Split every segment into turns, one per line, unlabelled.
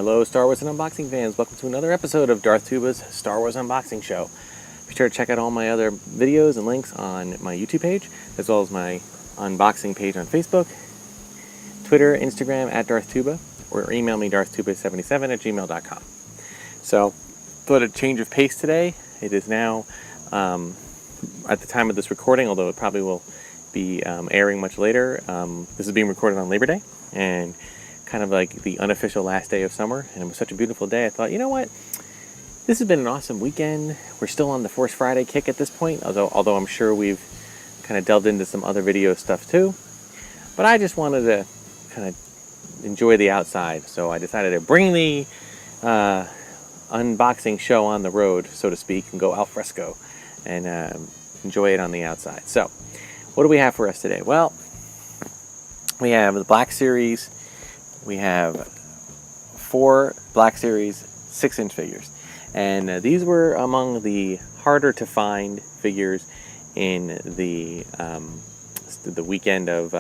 Hello, Star Wars and Unboxing fans. Welcome to another episode of Darth Tuba's Star Wars Unboxing Show. Be sure to check out all my other videos and links on my YouTube page, as well as my unboxing page on Facebook, Twitter, Instagram, at Darth Tuba, or email me darthtuba77@gmail.com. So, thought a change of pace today. It is now, at the time of this recording, although it probably will be airing much later, this is being recorded on Labor Day, and kind of like the unofficial last day of summer, and it was such a beautiful day. I thought, you know what? This has been an awesome weekend. We're still on the Force Friday kick at this point, although I'm sure we've kind of delved into some other video stuff too. But I just wanted to kind of enjoy the outside, so I decided to bring the unboxing show on the road, so to speak, and go al fresco and enjoy it on the outside. So, what do we have for us today? Well, we have the Black Series. We have 4 Black Series 6-inch figures, and these were among the harder to find figures in the weekend of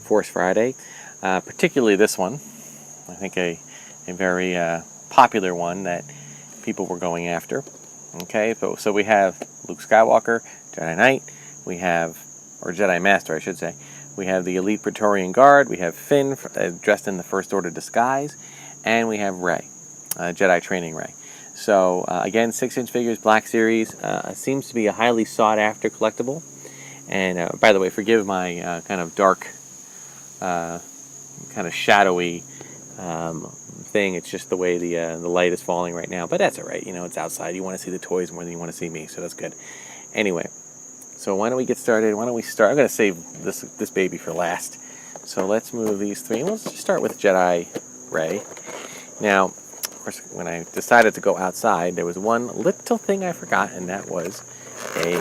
Force Friday. Particularly this one, I think a very popular one that people were going after. Okay, so we have Luke Skywalker, Jedi Knight. We have, or Jedi Master, I should say. We have the Elite Praetorian Guard, we have Finn dressed in the First Order disguise, and we have Rey, Jedi Training Rey. So, again, 6-inch figures, Black Series, seems to be a highly sought-after collectible. And, by the way, forgive my kind of dark, kind of shadowy thing. It's just the way the light is falling right now. But that's all right. You know, it's outside. You want to see the toys more than you want to see me, so that's good. Anyway. So why don't we get started? Why don't we start? I'm going to save this baby for last. So let's move these 3. Let's just start with Jedi Rey. Now, of course, when I decided to go outside, there was one little thing I forgot, and that was a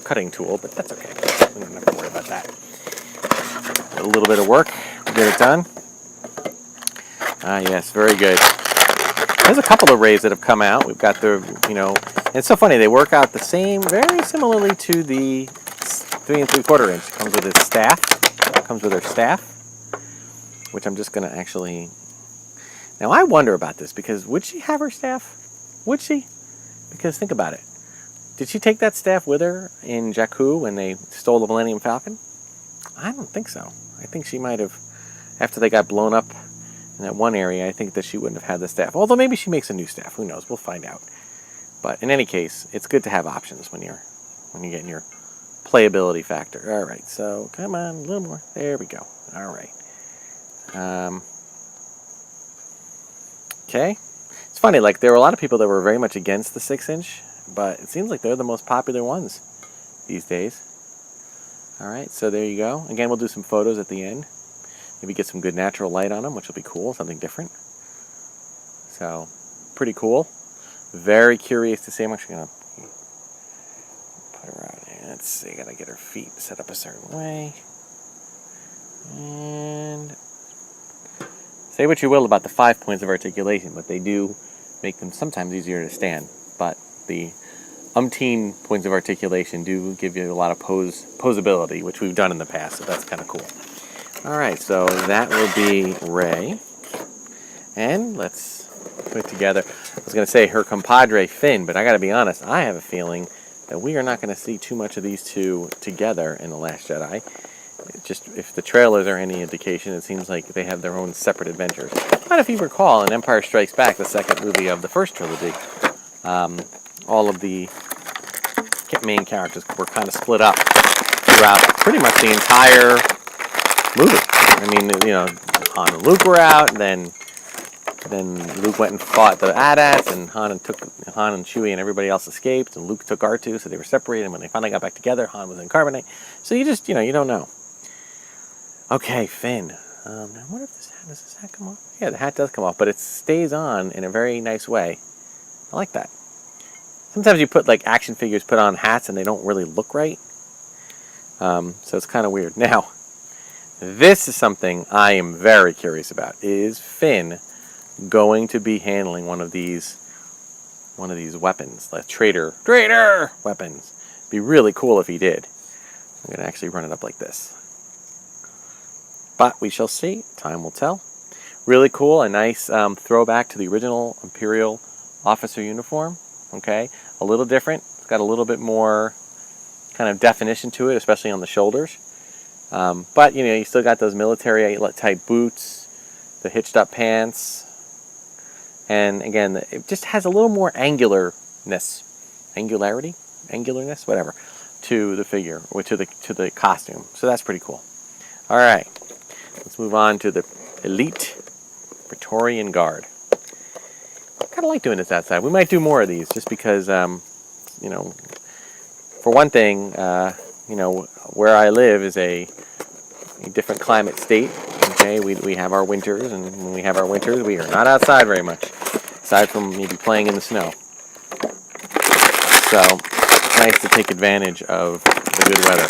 cutting tool, but that's okay. We don't have to worry about that. A little bit of work, we'll get it done. Ah, yes, very good. There's a couple of Reys that have come out. We've got the, and it's so funny, they work out the same, very similarly to the 3 3/4 inch. Comes with its staff. Comes with her staff, which I'm just going to actually... Now, I wonder about this, because would she have her staff? Would she? Because think about it. Did she take that staff with her in Jakku when they stole the Millennium Falcon? I don't think so. I think she might have, after they got blown up in that one area, I think that she wouldn't have had the staff. Although maybe she makes a new staff. Who knows? We'll find out. But in any case, it's good to have options when you're getting your playability factor. All right, so come on, a little more. There we go. All right. Okay. It's funny, like, there were a lot of people that were very much against the 6-inch, but it seems like they're the most popular ones these days. All right, so there you go. Again, we'll do some photos at the end. Maybe get some good natural light on them, which will be cool, something different. So, pretty cool. Very curious to see. I'm actually going to put her out here. Let's see, got to get her feet set up a certain way. And say what you will about the 5 points of articulation, but they do make them sometimes easier to stand. But the umpteen points of articulation do give you a lot of posability, which we've done in the past, so that's kind of cool. All right, so that will be Rey. And let's put together, I was going to say her compadre Finn, but I got to be honest, I have a feeling that we are not going to see too much of these two together in The Last Jedi. Just if the trailers are any indication, it seems like they have their own separate adventures. But if you recall, in Empire Strikes Back, the second movie of the first trilogy, all of the main characters were kind of split up throughout pretty much the entire movie. I mean, Han and Luke were out, and then Luke went and fought the AT-ATs, and Han and Chewie and everybody else escaped, and Luke took R2, so they were separated. And when they finally got back together, Han was in carbonite. So you just, you don't know. Okay, Finn. Now, what if does this hat come off? Yeah, the hat does come off, but it stays on in a very nice way. I like that. Sometimes you put, like, action figures put on hats, and they don't really look right. So it's kind of weird. Now, this is something I am very curious about. Is Finn going to be handling one of these weapons, like traitor weapons? Be really cool if he did. I'm going to actually run it up like this. But we shall see. Time will tell. Really cool, a nice throwback to the original Imperial officer uniform. Okay, a little different. It's got a little bit more kind of definition to it, especially on the shoulders. But you still got those military type boots, the hitched up pants, and again, it just has a little more angularness, whatever, to the figure or to the costume. So that's pretty cool. All right, let's move on to the Elite Praetorian Guard. I kind of like doing this outside. We might do more of these, just because, for one thing, where I live is a different climate state. Okay, we have our winters, and when we have our winters, we are not outside very much, aside from maybe playing in the snow. So it's nice to take advantage of the good weather.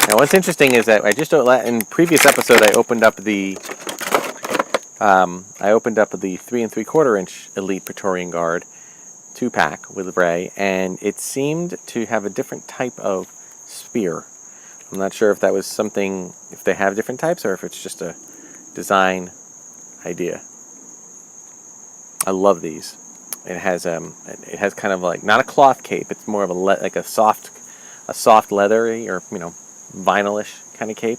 Now, what's interesting is that in previous episode I opened up the 3 3/4 inch Elite Praetorian Guard 2-pack with Rey, and it seemed to have a different type of spear. I'm not sure if that was something, if they have different types, or if it's just a design idea. I love these. It has kind of like, not a cloth cape. It's more of a soft leathery, or vinylish kind of cape.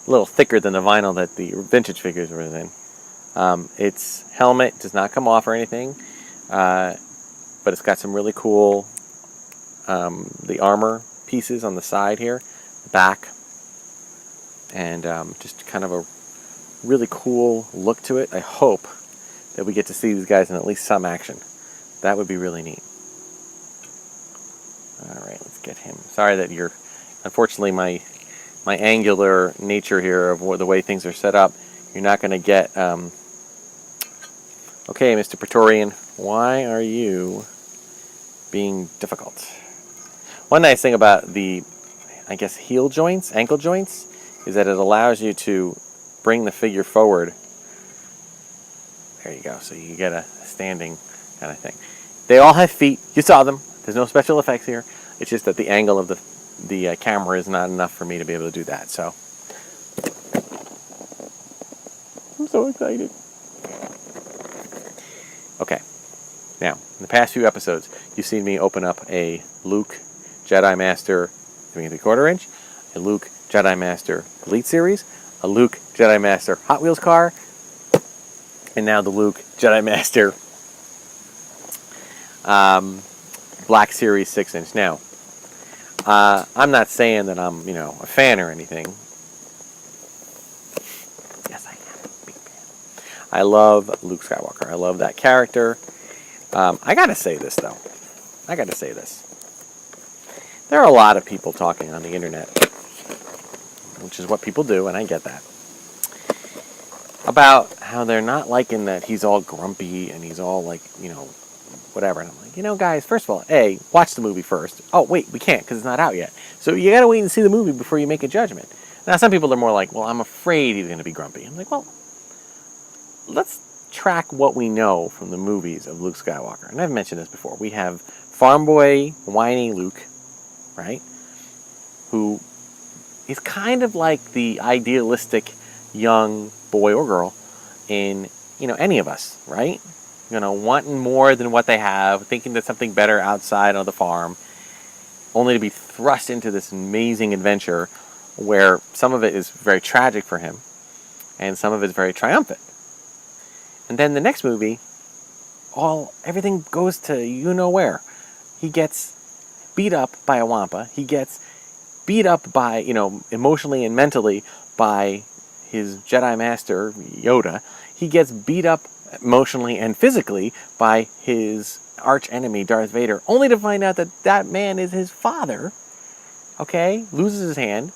A little thicker than the vinyl that the vintage figures were in. Its helmet does not come off or anything, but it's got some really cool the armor pieces on the side here, the back, and just kind of a really cool look to it. I hope that we get to see these guys in at least some action. That would be really neat. Alright, let's get him. Sorry that unfortunately my angular nature here of the way things are set up, you're not going to get, okay, Mr. Praetorian, why are you being difficult? One nice thing about the, I guess, ankle joints, is that it allows you to bring the figure forward. There you go, so you get a standing kind of thing. They all have feet. You saw them. There's no special effects here. It's just that the angle of the camera is not enough for me to be able to do that. So I'm so excited. Okay, now in the past few episodes, you've seen me open up a Luke Jedi Master 3 3/4 inch, a Luke Jedi Master Elite Series, a Luke Jedi Master Hot Wheels car, and now the Luke Jedi Master Black Series 6-inch. Now, I'm not saying that I'm, a fan or anything. Yes, I am a big fan. I love Luke Skywalker. I love that character. I gotta say this, though. There are a lot of people talking on the internet, which is what people do, and I get that, about how they're not liking that he's all grumpy and he's all like, whatever. And I'm like, guys, first of all, watch the movie first. Oh, wait, we can't because it's not out yet. So you got to wait and see the movie before you make a judgment. Now, some people are more like, well, I'm afraid he's going to be grumpy. I'm like, well, let's track what we know from the movies of Luke Skywalker. And I've mentioned this before. We have farm boy, whiny Luke, right? Who is kind of like the idealistic young boy or girl in, any of us, right? Wanting more than what they have, thinking there's something better outside of the farm, only to be thrust into this amazing adventure where some of it is very tragic for him and some of it is very triumphant. And then the next movie, everything goes to where. He gets beat up by a Wampa. He gets beat up by, emotionally and mentally by his Jedi Master, Yoda. He gets beat up emotionally and physically by his arch enemy, Darth Vader, only to find out that man is his father. Okay? Loses his hand.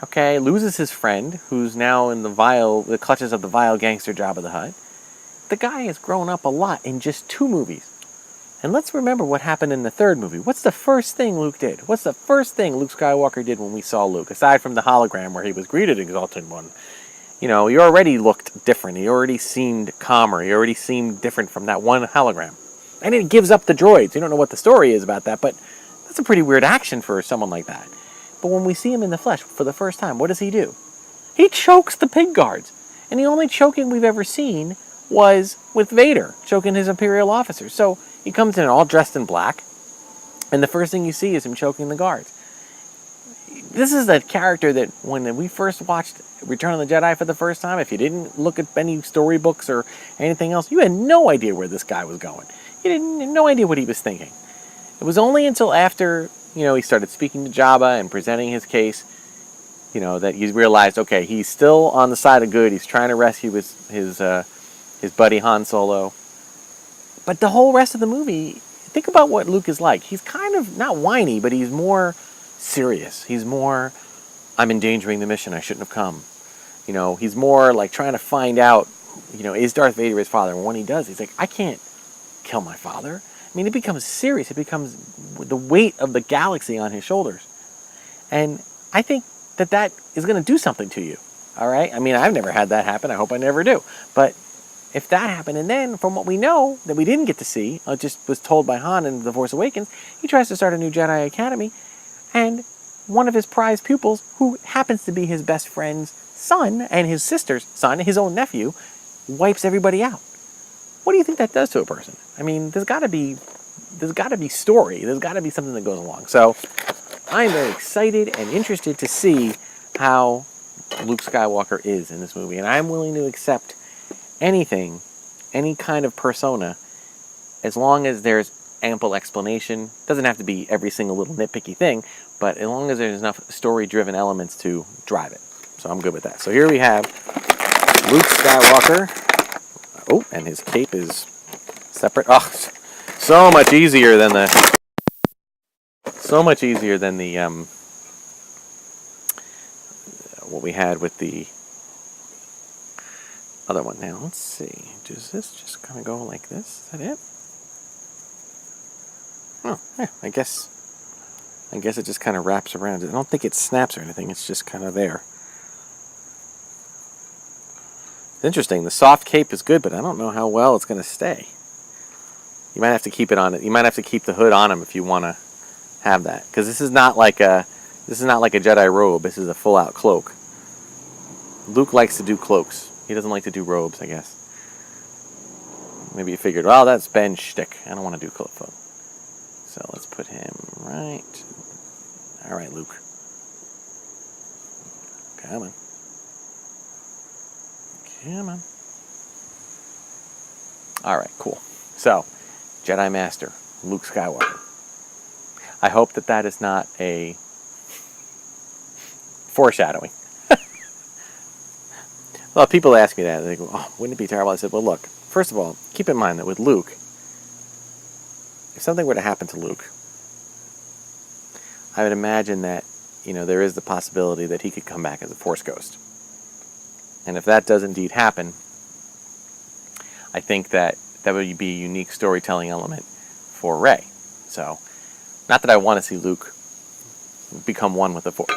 Okay? Loses his friend, who's now in the clutches of the vile gangster Jabba the Hutt. The guy has grown up a lot in just 2 movies. And let's remember what happened in the 3rd movie. What's the first thing Luke did? What's the first thing Luke Skywalker did when we saw Luke, aside from the hologram where he was greeted Exalted One? He already looked different. He already seemed calmer. He already seemed different from that one hologram. And it gives up the droids. You don't know what the story is about that, but that's a pretty weird action for someone like that. But when we see him in the flesh for the first time, what does he do? He chokes the pig guards. And the only choking we've ever seen was with Vader choking his Imperial officers. So he comes in all dressed in black, and the first thing you see is him choking the guards. This is a character that when we first watched Return of the Jedi for the first time, if you didn't look at any storybooks or anything else, you had no idea where this guy was going. You had no idea what he was thinking. It was only until after, he started speaking to Jabba and presenting his case, that you realized, okay, he's still on the side of good. He's trying to rescue his buddy Han Solo. But the whole rest of the movie, think about what Luke is like. He's kind of not whiny, but he's more serious. He's more, I'm endangering the mission. I shouldn't have come. He's more like trying to find out, is Darth Vader his father? And when he does, he's like, I can't kill my father. I mean, it becomes serious. It becomes the weight of the galaxy on his shoulders. And I think that is going to do something to you. All right? I mean, I've never had that happen. I hope I never do. But if that happened, and then from what we know that we didn't get to see, just was told by Han in The Force Awakens, he tries to start a new Jedi Academy, and one of his prized pupils, who happens to be his best friend's son and his sister's son, his own nephew, wipes everybody out. What do you think that does to a person? I mean, there's got to be story. There's got to be something that goes along. So I'm very excited and interested to see how Luke Skywalker is in this movie, and I'm willing to accept anything, any kind of persona, as long as there's ample explanation. Doesn't have to be every single little nitpicky thing, but as long as there's enough story-driven elements to drive it. So I'm good with that. So here we have Luke Skywalker. Oh, and his cape is separate. Oh, so much easier than the what we had with the other one. Now let's see. Does this just kind of go like this? Is that it? Oh, yeah. I guess it just kind of wraps around. I don't think it snaps or anything. It's just kind of there. It's interesting. The soft cape is good, but I don't know how well it's going to stay. You might have to keep it on it. You might have to keep the hood on him if you want to have that, because this is not like a Jedi robe. This is a full-out cloak. Luke likes to do cloaks. He doesn't like to do robes, I guess. Maybe you figured, well, that's Ben's shtick. I don't want to do cloak. So let's put him right. All right, Luke. Come on. Come on. All right, cool. So, Jedi Master, Luke Skywalker. I hope that is not a foreshadowing. Well, people ask me that. They go, oh, wouldn't it be terrible? I said, well, look, first of all, keep in mind that with Luke, if something were to happen to Luke, I would imagine that, there is the possibility that he could come back as a Force ghost. And if that does indeed happen, I think that would be a unique storytelling element for Rey. So, not that I want to see Luke become one with the Force.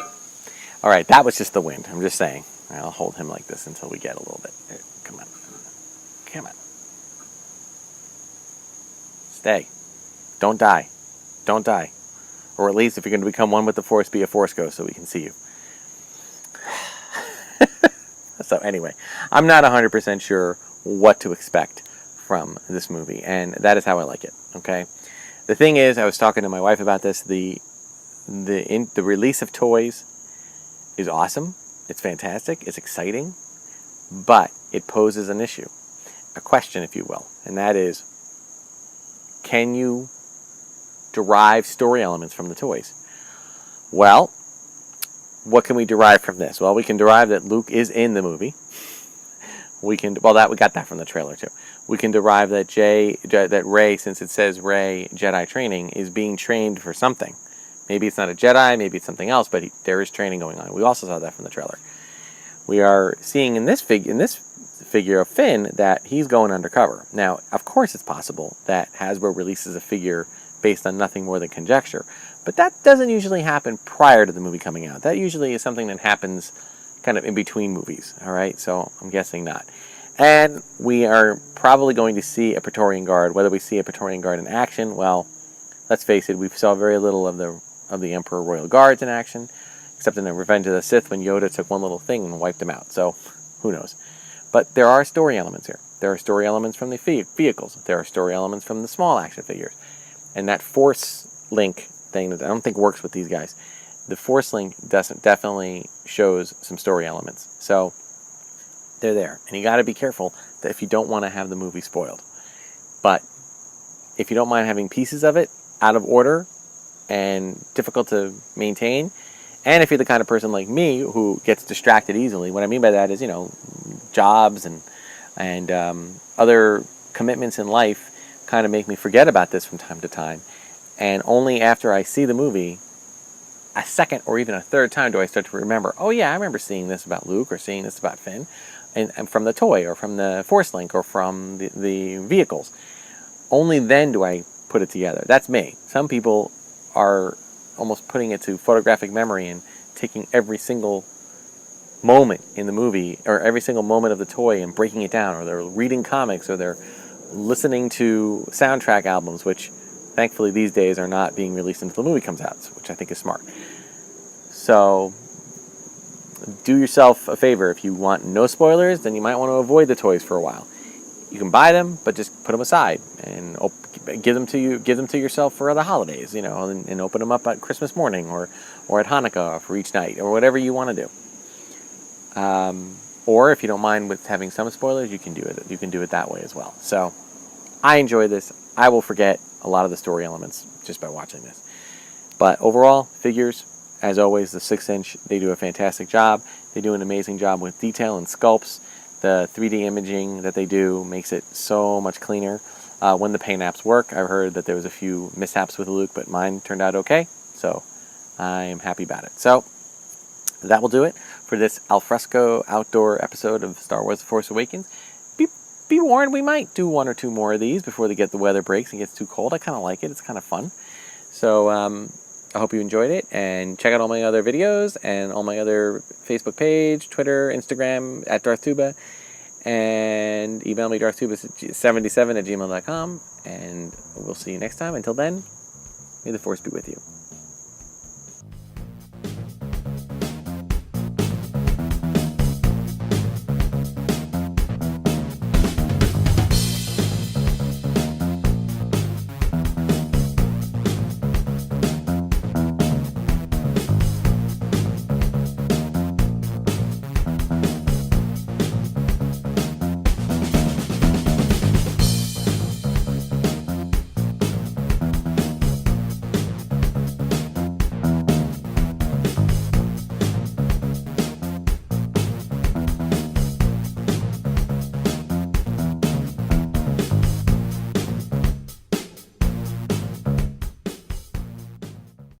All right, that was just the wind. I'm just saying. I'll hold him like this until we get a little bit. Come on. Come on. Stay. Don't die. Don't die. Or at least if you're going to become one with the Force, be a Force ghost so we can see you. So anyway, I'm not 100% sure what to expect from this movie, and that is how I like it, okay? The thing is, I was talking to my wife about this, the release of toys is awesome. It's fantastic. It's exciting. But it poses an issue, a question, if you will. And that is, can you derive story elements from the toys? Well, what can we derive from this? Well, we can derive that Luke is in the movie. We got that from the trailer too. We can derive that Rey, since it says Rey Jedi training, is being trained for something. Maybe it's not a Jedi, maybe it's something else, but there is training going on. We also saw that from the trailer. We are seeing in this figure of Finn that he's going undercover. Now, of course, it's possible that Hasbro releases a figure based on nothing more than conjecture, but that doesn't usually happen prior to the movie coming out. That usually is something that happens kind of in between movies. All right, so I'm guessing not. And we are probably going to see a Praetorian Guard. Whether we see a Praetorian Guard in action, well, let's face it, we saw very little of the Emperor Royal Guards in action, except in the Revenge of the Sith when Yoda took one little thing and wiped them out. So, who knows? But there are story elements here. There are story elements from the vehicles. There are story elements from the small action figures. And that Force Link thing that I don't think works with these guys. The Force Link definitely shows some story elements. So they're there. And you got to be careful that if you don't want to have the movie spoiled. But if you don't mind having pieces of it out of order and difficult to maintain, and if you're the kind of person like me who gets distracted easily, what I mean by that is, jobs and other commitments in life kind of make me forget about this from time to time. And only after I see the movie a second or even a third time do I start to remember, oh yeah, I remember seeing this about Luke or seeing this about Finn, and from the toy or from the Force Link or from the vehicles. Only then do I put it together. That's me. Some people are almost putting it to photographic memory and taking every single moment in the movie or every single moment of the toy and breaking it down, or they're reading comics, or they're listening to soundtrack albums, which thankfully these days are not being released until the movie comes out, which I think is smart. So do yourself a favor. If you want no spoilers, then you might want to avoid the toys for a while. You can buy them, but just put them aside and give them to yourself for the holidays, and open them up at Christmas morning or at Hanukkah for each night, or whatever you want to do. Or if you don't mind with having some spoilers, you can do it. You can do it that way as well. So I enjoy this. I will forget a lot of the story elements just by watching this. But overall, figures, as always, the 6-inch, they do a fantastic job. They do an amazing job with detail and sculpts. The 3D imaging that they do makes it so much cleaner. When the paint apps work, I've heard that there was a few mishaps with Luke, but mine turned out okay. So I'm happy about it. So that will do it for this alfresco outdoor episode of Star Wars The Force Awakens. Be warned, we might do one or two more of these before the weather breaks and gets too cold. I kind of like it. It's kind of fun. So I hope you enjoyed it, and check out all my other videos and all my other Facebook page, Twitter, Instagram, at Darth Tuba, and email me darthtuba77@gmail.com, and we'll see you next time. Until then, may the Force be with you.